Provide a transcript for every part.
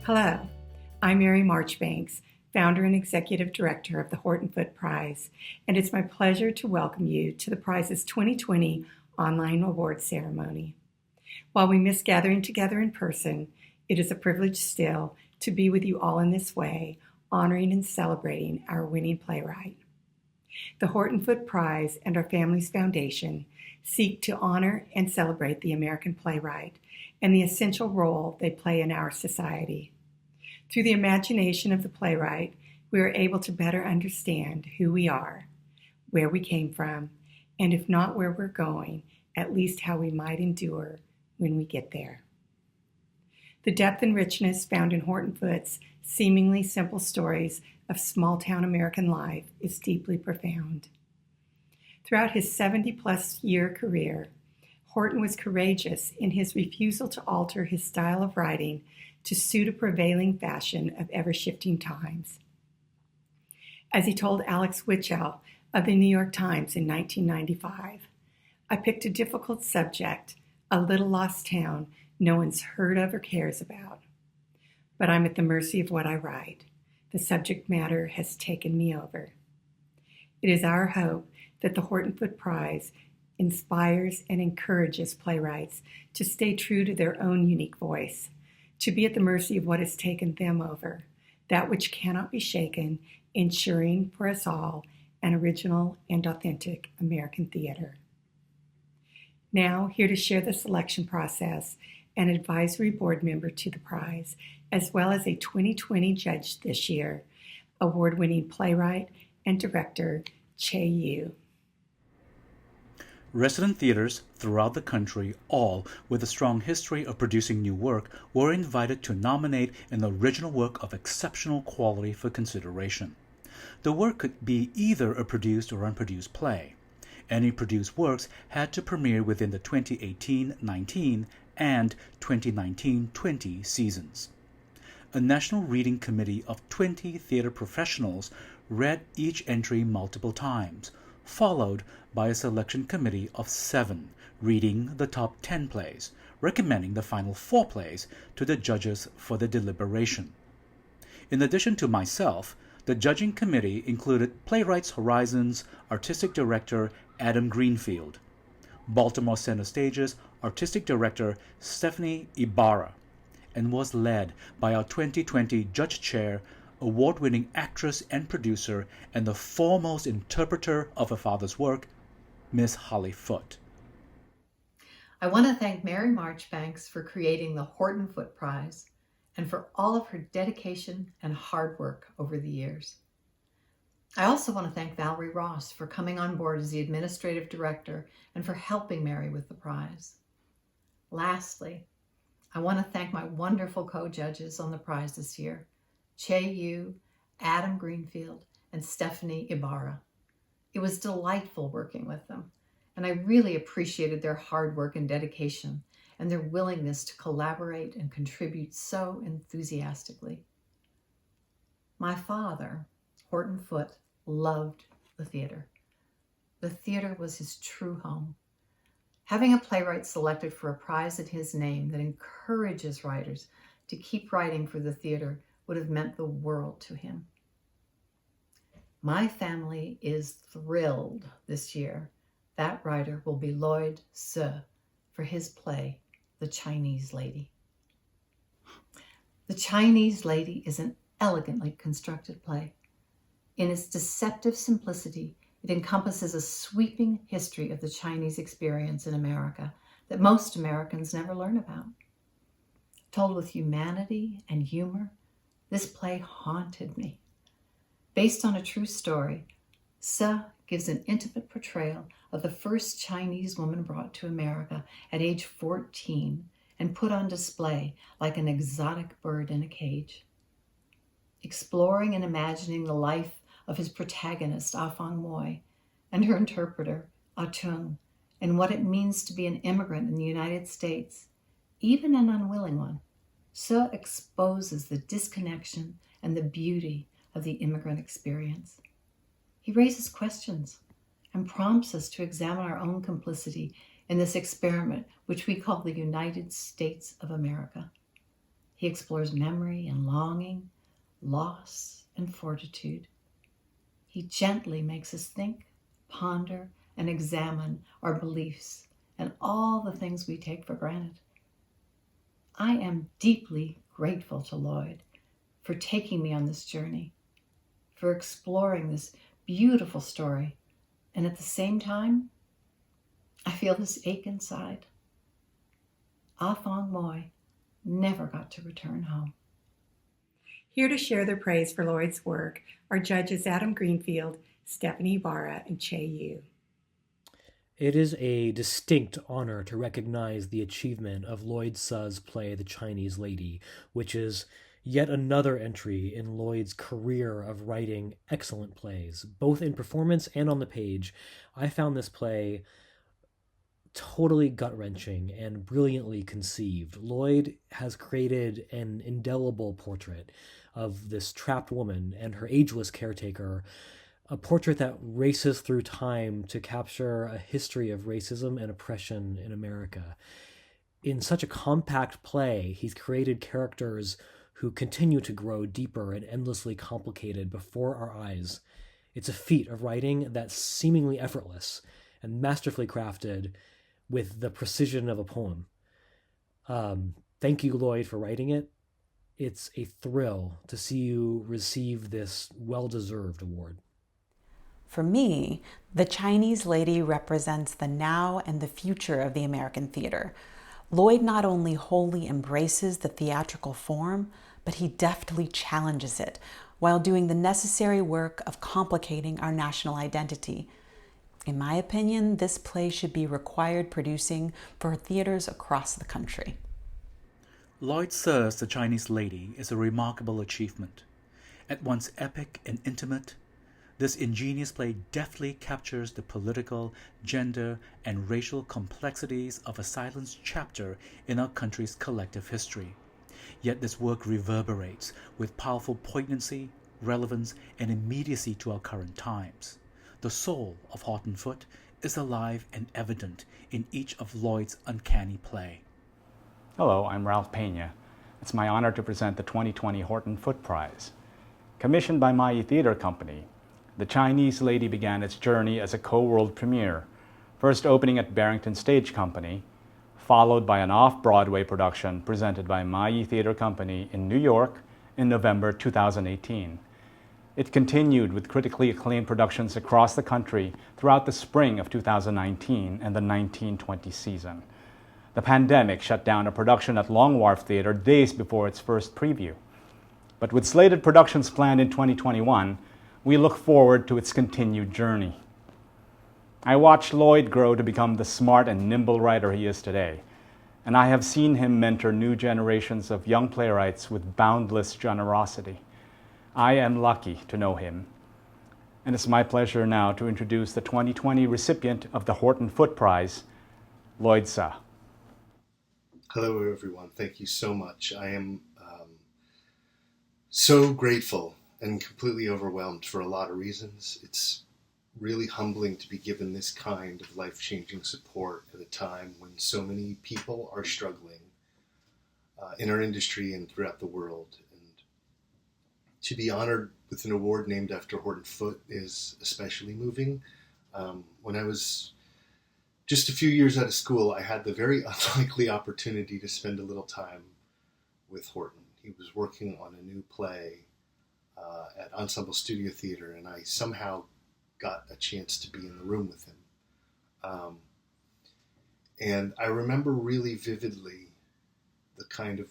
Hello, I'm Mary Marchbanks, founder and executive director of the Horton Foote Prize, and it's my pleasure to welcome you to the Prize's 2020 online awards ceremony. While we miss gathering together in person, it is a privilege still to be with you all in this way, honoring and celebrating our winning playwright. The Horton Foote Prize and our family's foundation seek to honor and celebrate the American playwright and the essential role they play in our society. Through the imagination of the playwright, we are able to better understand who we are, where we came from, and if not where we're going, at least how we might endure when we get there. The depth and richness found in Horton Foote's seemingly simple stories of small-town American life is deeply profound. Throughout his 70-plus year career, Horton was courageous in his refusal to alter his style of writing to suit a prevailing fashion of ever-shifting times. As he told Alex Witchell of the New York Times in 1995, "I picked a difficult subject, a little lost town no one's heard of or cares about. But I'm at the mercy of what I write. The subject matter has taken me over." It is our hope that the Horton Foote Prize inspires and encourages playwrights to stay true to their own unique voice, to be at the mercy of what has taken them over, that which cannot be shaken, ensuring for us all an original and authentic American theater. Now, here to share the selection process, an advisory board member to the prize, as well as a 2020 judge this year, award-winning playwright and director Che Yu. Resident theaters throughout the country, all with a strong history of producing new work, were invited to nominate an original work of exceptional quality for consideration. The work could be either a produced or unproduced play. Any produced works had to premiere within the 2018-19 and 2019-20 seasons. A national reading committee of 20 theater professionals read each entry multiple times, followed by a selection committee of 7 reading the top 10 plays, recommending the final 4 plays to the judges for their deliberation. In addition to myself, the judging committee included Playwrights Horizon's artistic director Adam Greenfield, Baltimore Center Stage's artistic director Stephanie Ibarra, and was led by our 2020 judge chair, award-winning actress and producer, and the foremost interpreter of her father's work, Miss Holly Foote. I want to thank Mary Marchbanks for creating the Horton Foote Prize and for all of her dedication and hard work over the years. I also want to thank Valerie Ross for coming on board as the administrative director and for helping Mary with the prize. Lastly, I want to thank my wonderful co-judges on the prize this year, Che Yu, Adam Greenfield, and Stephanie Ibarra. It was delightful working with them, and I really appreciated their hard work and dedication and their willingness to collaborate and contribute so enthusiastically. My father, Horton Foote, loved the theater. The theater was his true home. Having a playwright selected for a prize in his name that encourages writers to keep writing for the theater would have meant the world to him. My family is thrilled this year that writer will be Lloyd Suh for his play, The Chinese Lady. The Chinese Lady is an elegantly constructed play. In its deceptive simplicity, it encompasses a sweeping history of the Chinese experience in America that most Americans never learn about. Told with humanity and humor, this play haunted me. Based on a true story, Suh gives an intimate portrayal of the first Chinese woman brought to America at age 14 and put on display like an exotic bird in a cage. Exploring and imagining the life of his protagonist, Ah Fong Moy, and her interpreter, Ah Chung, and what it means to be an immigrant in the United States, even an unwilling one, Suh exposes the disconnection and the beauty of the immigrant experience. He raises questions and prompts us to examine our own complicity in this experiment, which we call the United States of America. He explores memory and longing, loss and fortitude. He gently makes us think, ponder, and examine our beliefs and all the things we take for granted. I am deeply grateful to Lloyd for taking me on this journey, for exploring this beautiful story, and at the same time, I feel this ache inside. Ah Thong Moy never got to return home. Here to share their praise for Lloyd's work are judges Adam Greenfield, Stephanie Ibarra, and Che Yu. It is a distinct honor to recognize the achievement of Lloyd Suh's play The Chinese Lady, which is yet another entry in Lloyd's career of writing excellent plays, both in performance and on the page. I found this play totally gut-wrenching and brilliantly conceived. Lloyd has created an indelible portrait of this trapped woman and her ageless caretaker, a portrait that races through time to capture a history of racism and oppression in America. In such a compact play, he's created characters who continue to grow deeper and endlessly complicated before our eyes. It's a feat of writing that's seemingly effortless and masterfully crafted with the precision of a poem. Thank you, Lloyd, for writing it. It's a thrill to see you receive this well-deserved award. For me, The Chinese Lady represents the now and the future of the American theater. Lloyd not only wholly embraces the theatrical form, but he deftly challenges it while doing the necessary work of complicating our national identity. In my opinion, this play should be required producing for theaters across the country. Lloyd Suh's The Chinese Lady is a remarkable achievement. At once epic and intimate, this ingenious play deftly captures the political, gender, and racial complexities of a silenced chapter in our country's collective history. Yet this work reverberates with powerful poignancy, relevance, and immediacy to our current times. The soul of Horton Foote is alive and evident in each of Lloyd's uncanny play. Hello, I'm Ralph Pena. It's my honor to present the 2020 Horton Foote Prize. Commissioned by Mayi Theater Company, The Chinese Lady began its journey as a co-world premiere, first opening at Barrington Stage Company, followed by an off-Broadway production presented by Mayi Theater Company in New York in November 2018. It continued with critically acclaimed productions across the country throughout the spring of 2019 and the 1920 season. The pandemic shut down a production at Long Wharf Theater days before its first preview. But with slated productions planned in 2021, we look forward to its continued journey. I watched Lloyd grow to become the smart and nimble writer he is today, and I have seen him mentor new generations of young playwrights with boundless generosity. I am lucky to know him, and it's my pleasure now to introduce the 2020 recipient of the Horton Foote Prize, Lloyd Suh. Hello, everyone. Thank you so much. I am so grateful and completely overwhelmed for a lot of reasons. It's really humbling to be given this kind of life-changing support at a time when so many people are struggling in our industry and throughout the world. And to be honored with an award named after Horton Foote is especially moving. When I was just a few years out of school, I had the very unlikely opportunity to spend a little time with Horton. He was working on a new play at Ensemble Studio Theater, and I somehow got a chance to be in the room with him. And I remember really vividly the kind of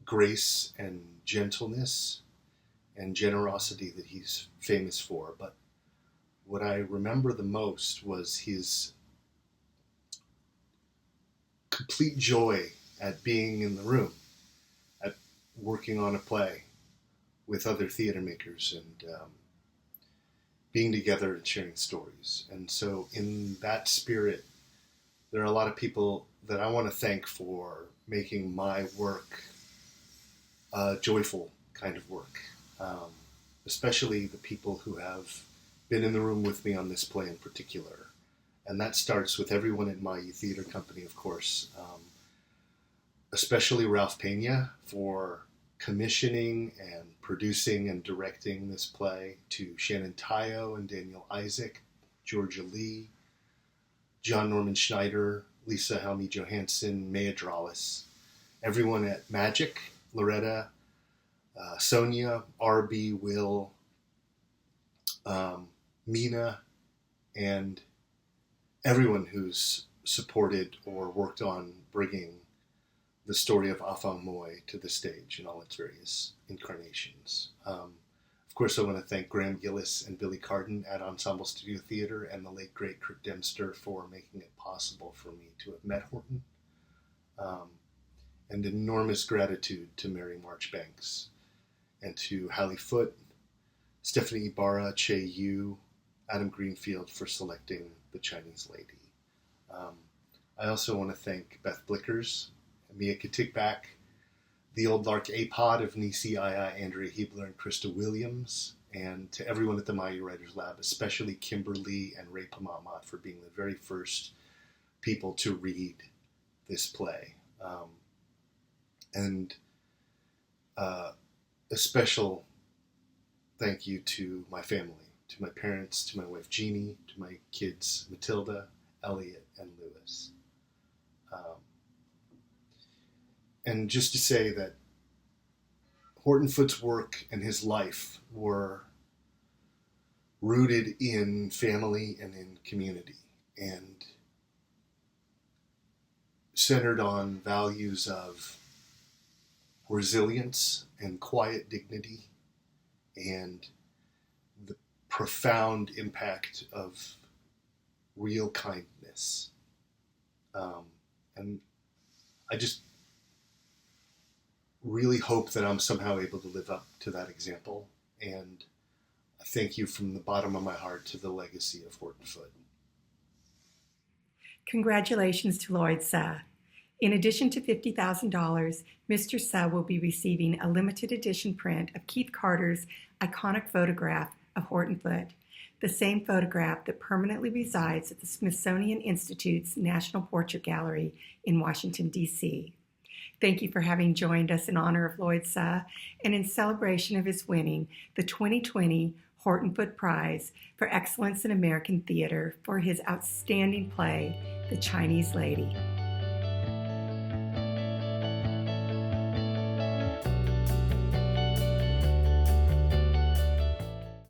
grace and gentleness and generosity that he's famous for. But what I remember the most was his complete joy at being in the room, at working on a play with other theater makers and being together and sharing stories. And so in that spirit, there are a lot of people that I want to thank for making my work a joyful kind of work, especially the people who have been in the room with me on this play in particular. And that starts with everyone at Mayi Theater Company, of course. especially Ralph Pena for commissioning and producing and directing this play, to Shannon Tayo and Daniel Isaac, Georgia Lee, John Norman Schneider, Lisa Helmy Johansson, Maya Dralis, everyone at Magic, Loretta, Sonia, RB, Will, Mina, and everyone who's supported or worked on bringing the story of Afang Moy to the stage in all its various incarnations. Of course, I want to thank Graham Gillis and Billy Carden at Ensemble Studio Theater, and the late, great Kurt Dempster for making it possible for me to have met Horton. And enormous gratitude to Mary Marchbanks and to Hallie Foote, Stephanie Ibarra, Che Yu, Adam Greenfield for selecting The Chinese Lady. I also want to thank Beth Blickers, Mia Katikbak, the Old Lark A-Pod of Nisi Aya, Andrea Hebler, and Krista Williams, and to everyone at the Mayu Writers Lab, especially Kimberly and Ray Pamamat for being the very first people to read this play. And a special thank you to my family, to my parents, to my wife Jeannie, to my kids Matilda, Elliot, and Lewis. And just to say that Horton Foote's work and his life were rooted in family and in community, and centered on values of resilience and quiet dignity, and the profound impact of real kindness. And I just really hope that I'm somehow able to live up to that example. And I thank you from the bottom of my heart to the legacy of Horton Foote. Congratulations to Lloyd Suh. In addition to $50,000, Mr. Suh will be receiving a limited edition print of Keith Carter's iconic photograph of Horton Foote, the same photograph that permanently resides at the Smithsonian Institute's National Portrait Gallery in Washington, D.C. Thank you for having joined us in honor of Lloyd Suh and in celebration of his winning the 2020 Horton Foote Prize for Excellence in American Theater for his outstanding play, The Chinese Lady.